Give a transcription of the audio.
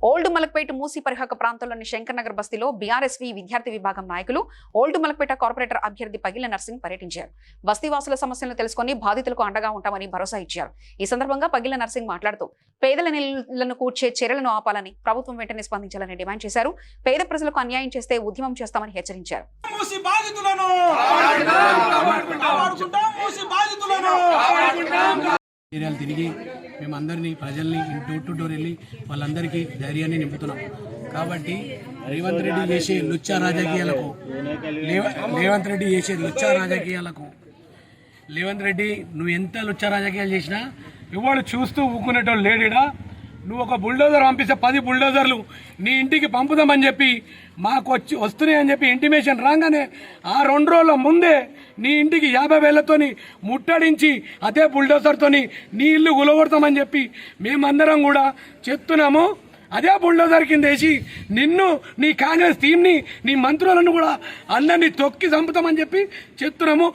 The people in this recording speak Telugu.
ఓల్డ్ మలక్పేట మూసి పరిహాక ప్రాంతంలోని శంకర్ నగర్ బస్తీలో బీఆర్ఎస్వి విద్యార్థి విభాగం నాయకులు ఓల్డ్ మలక్పేట కార్పొరేటర్ అభ్యర్థి పగిల నర్సింగ్ పర్యటించారు. బస్తీవాసుల సమస్యలను తెలుసుకుని బాధితులకు అండగా ఉంటామని భరోసా ఇచ్చారు. ఈ సందర్భంగా పగిల నర్సింగ్ మాట్లాడుతూ పేదల నీళ్లను కూర్చే చర్యలను ఆపాలని ప్రభుత్వం వెంటనే స్పందించాలని డిమాండ్ చేశారు. పేద ప్రజలకు అన్యాయం చేస్తే ఉద్యమం చేస్తామని హెచ్చరించారు. ఏరియాలు తిరిగి మేమందరినీ ప్రజల్ని డోర్ టు డోర్ వెళ్ళి వాళ్ళందరికీ ధైర్యాన్ని నింపుతున్నాం. కాబట్టి రేవంత్ రెడ్డి చేసే లుచ్చా రాజకీయాలకు రేవంత్ రెడ్డి నువ్వు ఎంత లుచ్చా రాజకీయాలు చేసినా ఎవరు చూస్తూ ఊక్కునేటోళ్ళు లేడీడా. నువ్వు ఒక బుల్డోజర్ పంపిస్తే 10 బుల్డోజర్లు నీ ఇంటికి పంపుదామని చెప్పి మాకు వస్తున్నాయని చెప్పి ఇంటిమేషన్ రాగానే ఆ 2 రోజుల ముందే నీ ఇంటికి 50,000తోని ముట్టడించి అదే బుల్డోజర్తోని నీ ఇల్లు గులగొడతామని చెప్పి మేమందరం కూడా చెప్తున్నాము. అదే బుల్డోజర్ కింద వేసి నిన్ను, నీ కాంగ్రెస్ టీంని, నీ మంత్రులను కూడా అందరినీ తొక్కి చంపుతామని చెప్పి చెప్తున్నాము.